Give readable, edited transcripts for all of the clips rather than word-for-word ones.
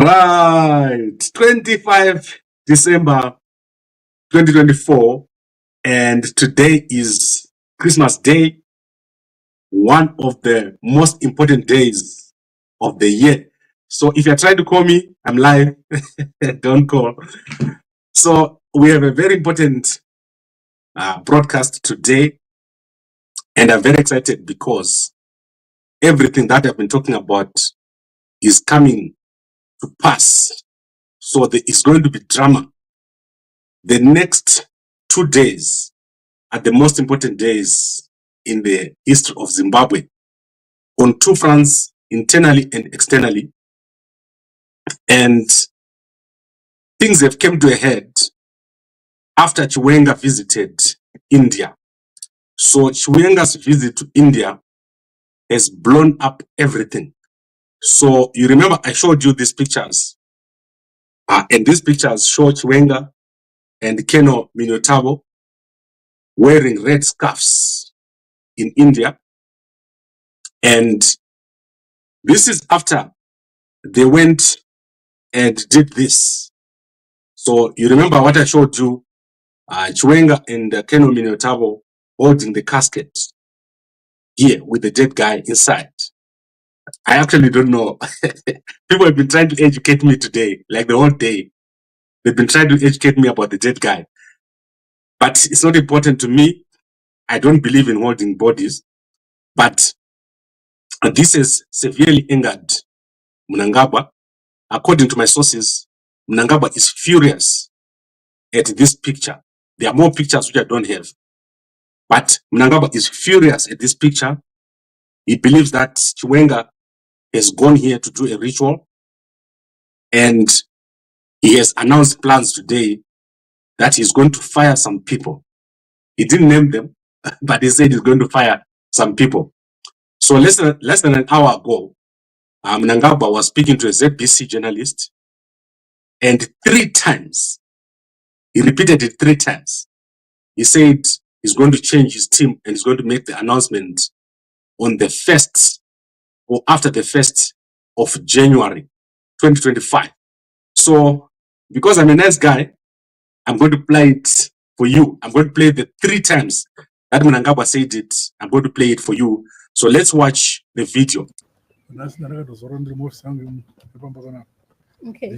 Right, 25 December 2024, and today is Christmas Day, one of the most important days of the year. So if you're trying to call me, I'm live. Don't call. So we have a very important broadcast today, and I'm very excited because everything that I've been talking about is coming to pass. So there is going to be drama. The next 2 days are the most important days in the history of Zimbabwe on two fronts, internally and externally. And things have come to a head after Chiwenga visited India. So Chiwenga's visit to India has blown up everything. So you remember I showed you these pictures. And these pictures show Chiwenga and Keno Mnangagwa wearing red scarves in India. And this is after they went and did this. So you remember what I showed you, Chiwenga and Keno Mnangagwa holding the casket here with the dead guy inside. I actually don't know. People have been trying to educate me today, like the whole day. They've been trying to educate me about the dead guy. But it's not important to me. I don't believe in holding bodies. But this has severely angered Mnangagwa. According to my sources, Mnangagwa is furious at this picture. There are more pictures which I don't have. But Mnangagwa is furious at this picture. He believes that Chiwenga has gone here to do a ritual. And he has announced plans today that he's going to fire some people. He didn't name them, but he said he's going to fire some people. So less than an hour ago, Mnangagwa was speaking to a ZBC journalist, and 3 times, he repeated it 3 times. He said he's going to change his team and he's going to make the announcement on the 1st or after the 1st of January 2025. So because I'm a nice guy, I'm going to play it for you. I'm going to play the 3 times that Mnangagwa said it. I'm going to play it for you. So let's watch the video. Okay.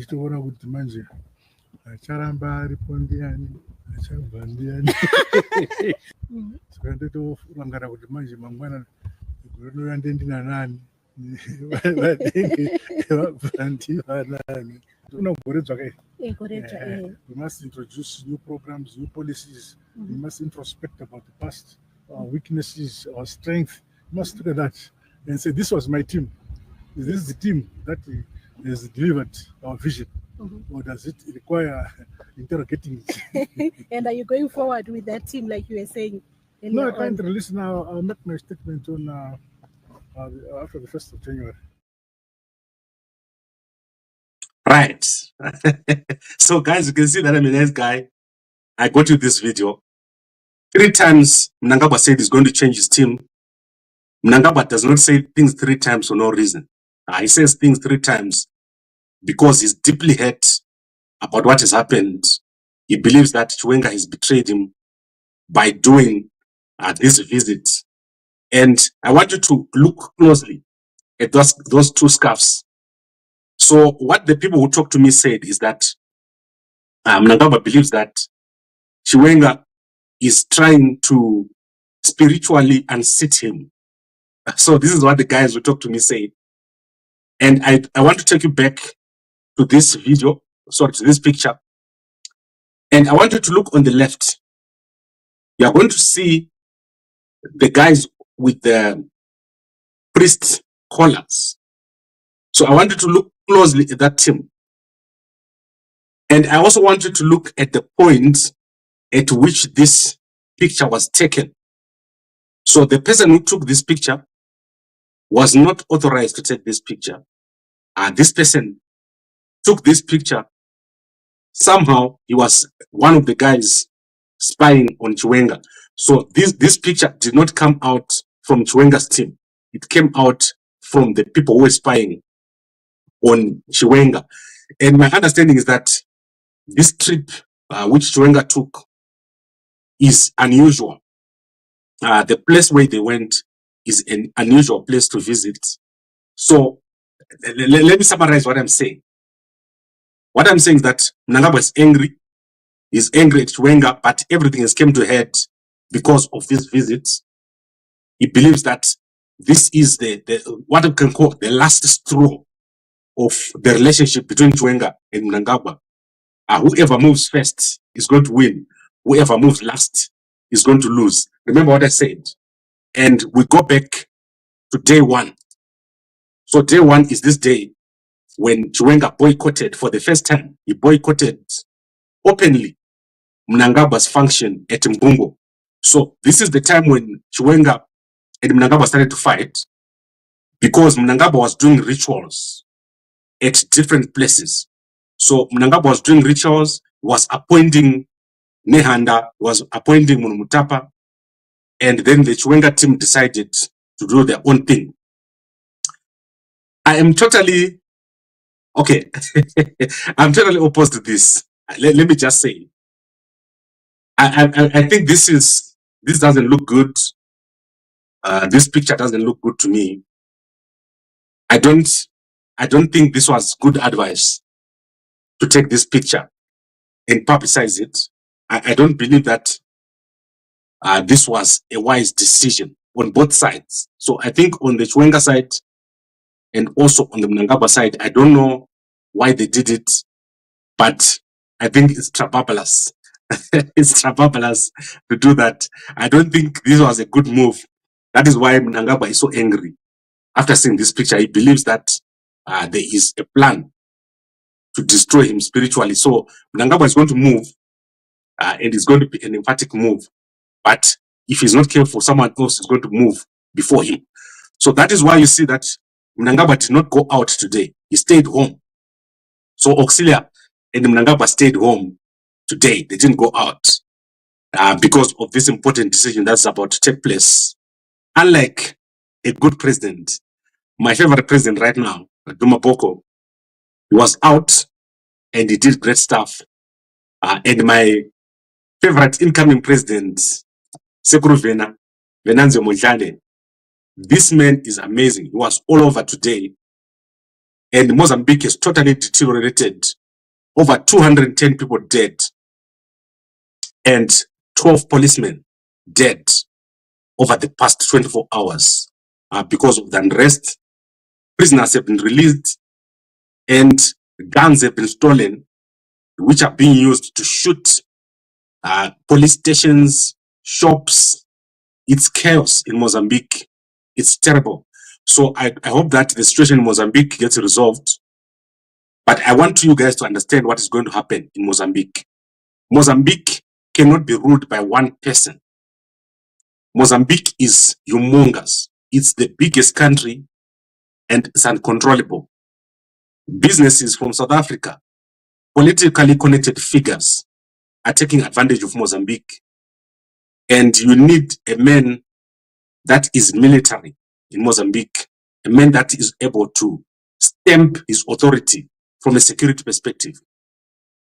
We must introduce new programs, new policies. We must introspect about the past, our weaknesses, our strength. We must look at that and say, this was my team. Is this the team that has delivered our vision? Or does it require interrogating it? And are you going forward with that team like you were saying? No, I can't release now. I'll make my statement on after the 1st of January. Right. So guys, you can see that I'm a nice guy. I got you this video. 3 times Mnangagwa said he's going to change his team. Mnangagwa does not say things 3 times for no reason. He says things 3 times because he's deeply hurt about what has happened. He believes that Chiwenga has betrayed him by doing this visit. And I want you to look closely at those 2 scarves. So what the people who talk to me said is that Mnangagwa believes that Chiwenga is trying to spiritually unseat him. So this is what the guys who talk to me say. And I want to take you back to this video, sorry, to this picture. And I want you to look on the left. You are going to see the guys with the priest collars. So I want you to look closely at that team. And I also want you to look at the point at which this picture was taken. So the person who took this picture was not authorized to take this picture. This person took this picture. Somehow he was one of the guys spying on Chiwenga. So this picture did not come out from Chiwenga's team. It came out from the people who were spying on Chiwenga. And my understanding is that this trip, which Chiwenga took, is unusual. The place where they went is an unusual place to visit. So let me summarize what I'm saying. What I'm saying is that Mnangagwa is angry. He's angry at Chiwenga, but everything has come to a head because of this visit. He believes that this is the what we can call the last straw of the relationship between Chiwenga and Mnangagwa. Whoever moves first is going to win. Whoever moves last is going to lose. Remember what I said. And we go back to day one. So day one is this day when Chiwenga boycotted for the first time. He boycotted openly Mnangagwa's function at Mbungo. So this is the time when Chiwenga and Mnangagwa started to fight, because Mnangagwa was doing rituals at different places. So Mnangagwa was doing rituals, was appointing Nehanda, was appointing Munumutapa, and then the Chiwenga team decided to do their own thing. I am totally, okay, I'm totally opposed to this. Let me just say, I think this doesn't look good. This picture doesn't look good to me. I don't think this was good advice to take this picture and publicize it. I don't believe that this was a wise decision on both sides. So I think on the Chiwenga side and also on the Mnangagwa side, I don't know why they did it, but I think it's trapapalas. It's trapapalas to do that. I don't think this was a good move. That is why Mnangagwa is so angry. After seeing this picture, he believes that there is a plan to destroy him spiritually. So Mnangagwa is going to move, and it's going to be an emphatic move. But if he's not careful, someone else is going to move before him. So that is why you see that Mnangagwa did not go out today. He stayed home. So Auxilia and Mnangagwa stayed home today. They didn't go out because of this important decision that's about to take place. Unlike a good president, my favorite president right now, Duma Boko, he was out and he did great stuff. And my favorite incoming president, Sekuru Venanzio Mondlane, this man is amazing. He was all over today. And Mozambique is totally deteriorated. Over 210 people dead. And 12 policemen dead over the past 24 hours because of the unrest. Prisoners have been released and guns have been stolen, which are being used to shoot police stations, shops. It's chaos in Mozambique. It's terrible. So I hope that the situation in Mozambique gets resolved. But I want you guys to understand what is going to happen in Mozambique. Mozambique cannot be ruled by one person. Mozambique is humongous. It's the biggest country and it's uncontrollable. Businesses from South Africa, politically connected figures, are taking advantage of Mozambique. And you need a man that is military in Mozambique, a man that is able to stamp his authority from a security perspective.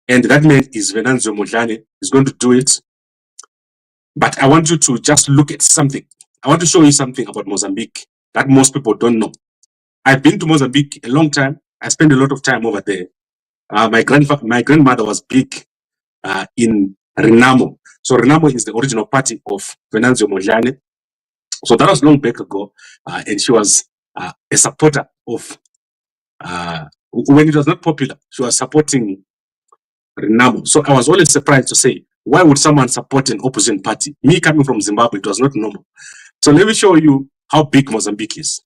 And that man is Venanzio Mondlane. He's going to do it. But I want you to just look at something. I want to show you something about Mozambique that most people don't know. I've been to Mozambique a long time. I spent a lot of time over there. My grandmother was big in Renamo. So Renamo is the original party of Venanzio Mondlane. So that was long back ago. And she was a supporter of, when it was not popular, she was supporting Renamo. So I was always surprised to say, why would someone support an opposition party? Me coming from Zimbabwe, it was not normal. So let me show you how big Mozambique is.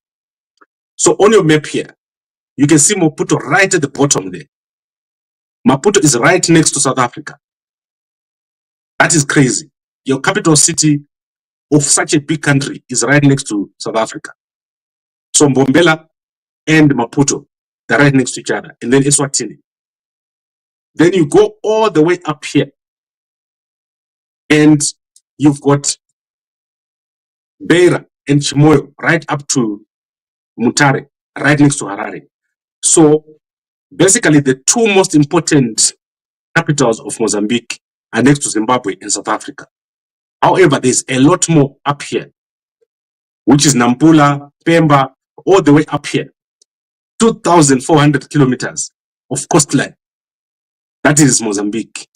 So on your map here, you can see Maputo right at the bottom there. Maputo is right next to South Africa. That is crazy. Your capital city of such a big country is right next to South Africa. So Mbombela and Maputo, they're right next to each other. And then Eswatini. Then you go all the way up here. And you've got Beira and Chimoyo right up to Mutare, right next to Harare. So Basically, the two most important capitals of Mozambique are next to Zimbabwe and South Africa. However, there's a lot more up here, which is Nampula, Pemba, all the way up here. 2,400 kilometers of coastline. That is Mozambique.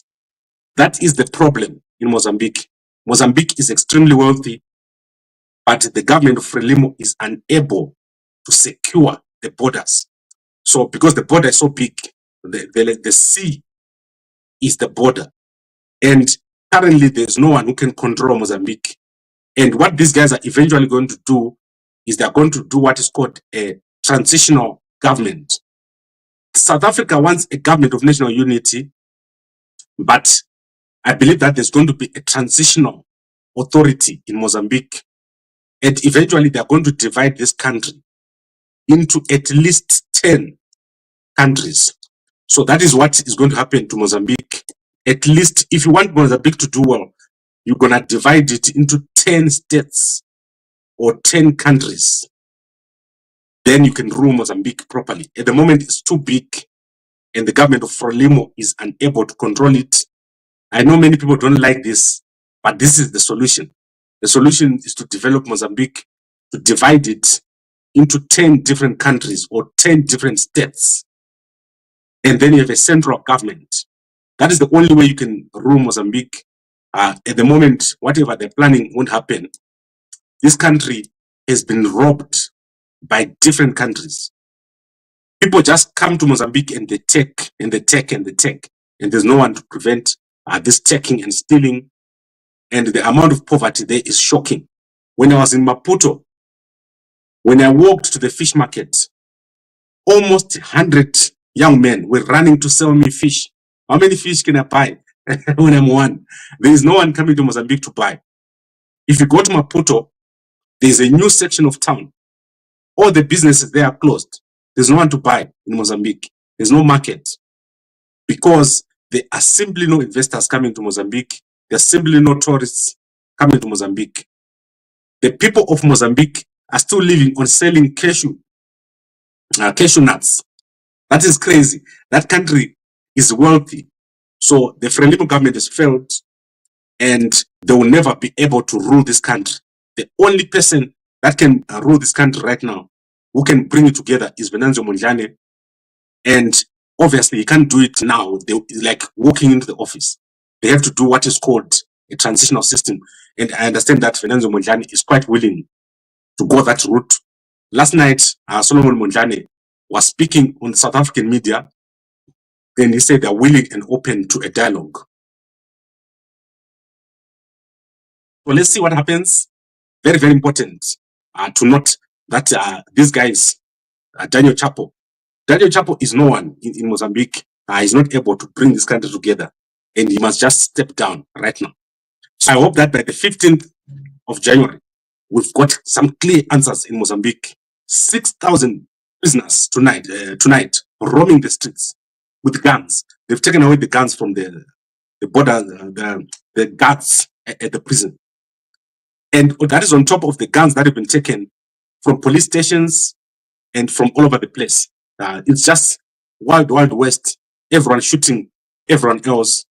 That is the problem in Mozambique. Mozambique is extremely wealthy, but the government of Frelimo is unable to secure the borders. So because the border is so big, the sea is the border. And currently there's no one who can control Mozambique. And what these guys are eventually going to do is they're going to do what is called a transitional government. South Africa wants a government of national unity, but I believe that there's going to be a transitional authority in Mozambique. And eventually they're going to divide this country into at least 10 countries. So that is what is going to happen to Mozambique. At least if you want Mozambique to do well, you're going to divide it into 10 states or 10 countries. Then you can rule Mozambique properly. At the moment, it's too big and the government of Frelimo is unable to control it. I know many people don't like this, but this is the solution. The solution is to develop Mozambique, to divide it into 10 different countries or 10 different states. And then you have a central government. That is the only way you can rule Mozambique. At the moment, whatever they're planning won't happen. This country has been robbed by different countries. People just come to Mozambique and they take and they take and they take. And there's no one to prevent this taking and stealing. And the amount of poverty there is shocking. When I was in Maputo, when I walked to the fish market, almost 100 young men were running to sell me fish. How many fish can I buy when I'm one? There is no one coming to Mozambique to buy. If you go to Maputo, there's a new section of town. All the businesses there are closed. There's no one to buy in Mozambique. There's no market because there are simply no investors coming to Mozambique. There are simply no tourists coming to Mozambique. The people of Mozambique are still living on selling cashew nuts. That is crazy. That country is wealthy. So the Frelimo government has failed and they will never be able to rule this country. The only person that can rule this country right now, who can bring it together, is Venancio Mondlane. And obviously, he can't do it now. They're like walking into the office. They have to do what is called a transitional system. And I understand that Venancio Mondlane is quite willing to go that route. Last night, Solomon Mondlane was speaking on South African media, and he said they're willing and open to a dialogue. So let's see what happens. Very, very important to note that these guys, Daniel Chapo is no one in Mozambique. He's not able to bring this country together, and he must just step down right now. So I hope that by the 15th of January, we've got some clear answers in Mozambique. 6,000 prisoners tonight roaming the streets with guns. They've taken away the guns from the border, the guards at the prison. And that is on top of the guns that have been taken from police stations and from all over the place. It's just wild, wild west. Everyone shooting everyone else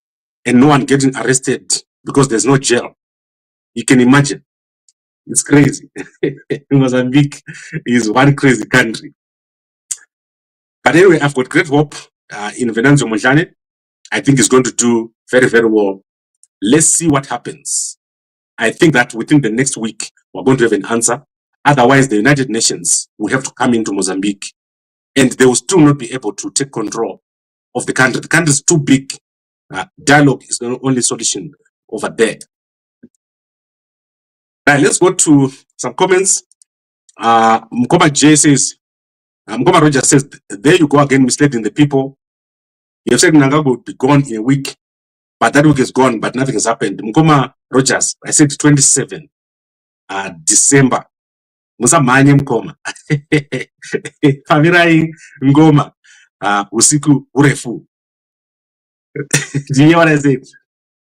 and no one getting arrested because there's no jail. You can imagine. It's crazy. Mozambique is one crazy country. But anyway, I've got great hope in Venancio Mondlane. I think he's going to do very, very well. Let's see what happens. I think that within the next week, we're going to have an answer. Otherwise, the United Nations will have to come into Mozambique and they will still not be able to take control of the country. The country is too big. Dialogue is the only solution over there. Right, let's go to some comments. Mkoma J says, Mkoma Roger says, there you go again, misleading the people. You have said Mnangagwa would be gone in a week, but that week is gone, but nothing has happened. Mkoma Rogers, I said 27 December. Musamanye Mkoma. Famirai Ngoma. Usiku urefu. Do you hear what I said?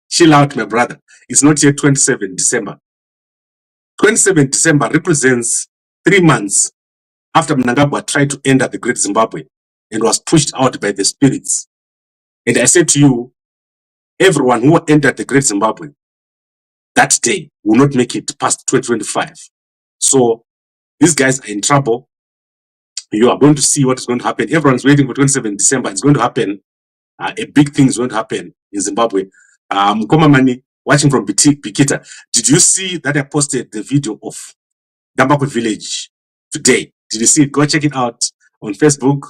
Chill out, my brother. It's not yet 27 December. 27 December represents 3 months after Mnangagwa tried to enter the Great Zimbabwe. and was pushed out by the spirits. And I said to you, everyone who entered the Great Zimbabwe that day will not make it past 2025. So these guys are in trouble. You are going to see what is going to happen. Everyone's waiting for 27 December. It's going to happen. A big thing is going to happen in Zimbabwe. Mkoma Mani, watching from Bikita, did you see that I posted the video of Gambakwe village today? Did you see it? Go check it out on Facebook.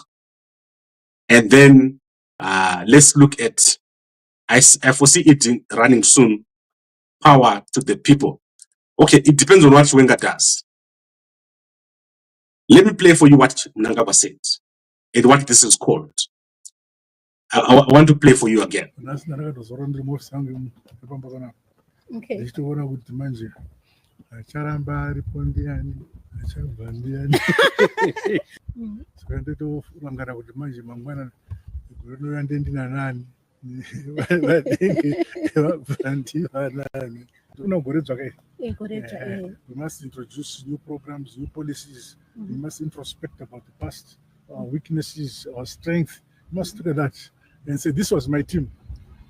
And then let's look at, I foresee it running soon, power to the people. Okay, it depends on what Chiwenga does. Let me play for you what Mnangagwa said and what this is called. I want to play for you again. Okay. We must introduce new programs, new policies. We must introspect about the past, our weaknesses, our strength. We must look at that and say, this was my team.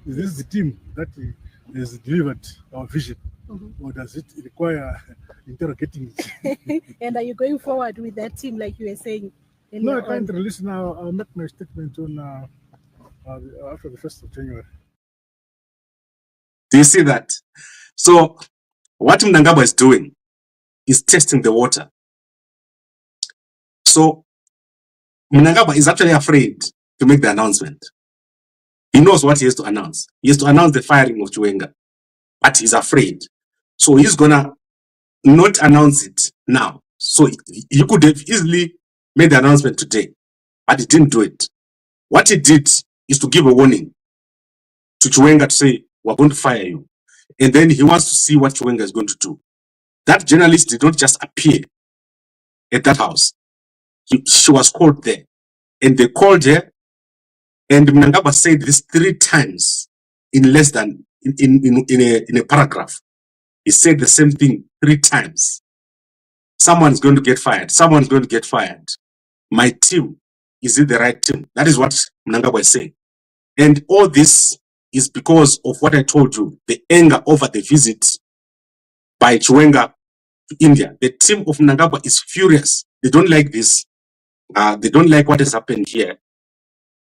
Is this the team that has delivered our vision? Or does it require interrogating it? And are you going forward with that team like you were saying? No, I can't release now. I'll make my statement on after the 1st of January. Do you see that? So what Mnangagwa is doing is testing the water. So Mnangagwa is actually afraid to make the announcement. He knows what he has to announce. He has to announce the firing of Chiwenga, but he's afraid. So he's gonna not announce it now. So he could have easily made the announcement today, but he didn't do it. What he did is to give a warning to Chiwenga to say, we're going to fire you. And then he wants to see what Chiwenga is going to do. That journalist did not just appear at that house. She was called there. And they called her, and Mnangagwa said this 3 times in less than, in a paragraph. He said the same thing 3 times. Someone's going to get fired. Someone's going to get fired. My team, is it the right team? That is what Mnangagwa is saying. And all this is because of what I told you, the anger over the visit by Chiwenga to India. The team of Mnangagwa is furious. They don't like this. They don't like what has happened here.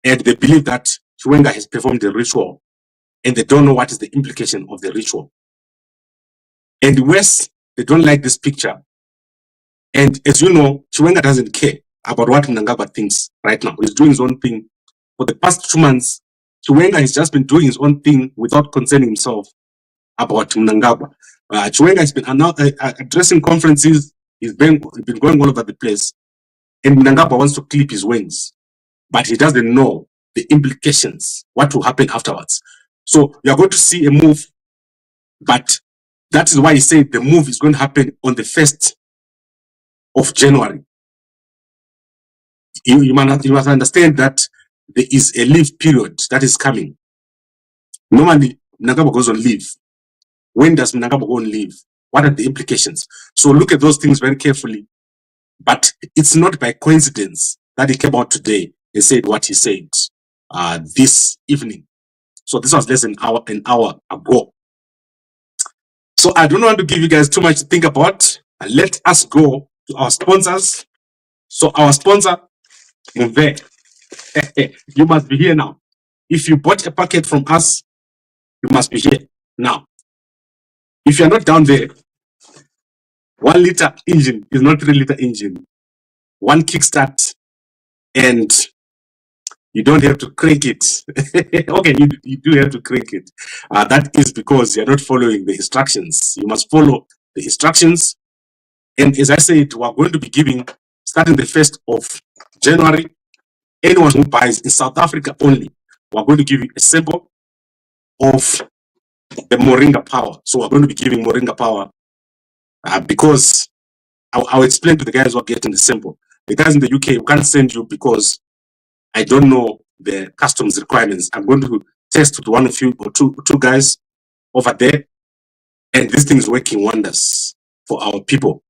And they believe that Chiwenga has performed the ritual. And they don't know what is the implication of the ritual. And the West, they don't like this picture. And as you know, Chiwenga doesn't care about what Mnangagwa thinks right now. He's doing his own thing. For the past 2 months, Chiwenga has just been doing his own thing without concerning himself about Mnangagwa. Chiwenga has been addressing conferences. He's been going all over the place. And Mnangagwa wants to clip his wings. But he doesn't know the implications, what will happen afterwards. So you're going to see a move, but that is why he said the move is going to happen on the 1st of January. You must understand that there is a leave period that is coming. Normally, Mnangagwa goes on leave. When does Mnangagwa go on leave? What are the implications? So look at those things very carefully. But it's not by coincidence that he came out today and said what he said this evening. So this was less than an hour ago. So I don't want to give you guys too much to think about. Let us go to our sponsors. So our sponsor, Move, you must be here now. If you bought a packet from us, you must be here now. If you're not down there, 1 liter engine is not 3 liter engine. 1 kickstart, and you don't have to crank it. Okay, you do have to crank it. That is because you're not following the instructions. You must follow the instructions. And as I said, we're going to be giving, starting the 1st of January, anyone who buys in South Africa only, we're going to give you a sample of the Moringa Power. So we're going to be giving Moringa Power because I'll explain to the guys who are getting the sample. The guys in the UK, we can't send you because I don't know the customs requirements. I'm going to test with one of you or two guys over there, and this thing is working wonders for our people.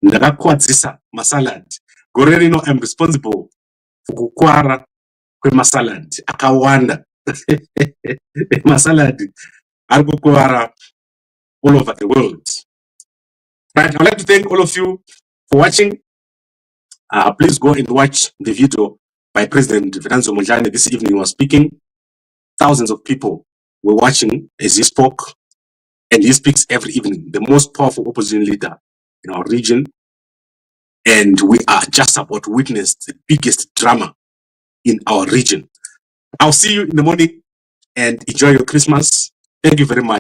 Ndakakwadzisa masalad. Goreri know I'm responsible kukwara kwemasaladi akawanda masaladi ari kukwara all over the world. Right, I'd like to thank all of you for watching. Please go and watch the video by President Venancio Mondlane this evening. He was speaking. Thousands of people were watching as he spoke, and he speaks every evening, the most powerful opposition leader in our region. And we are just about to witness the biggest drama in our region. I'll see you in the morning and enjoy your Christmas. Thank you very much.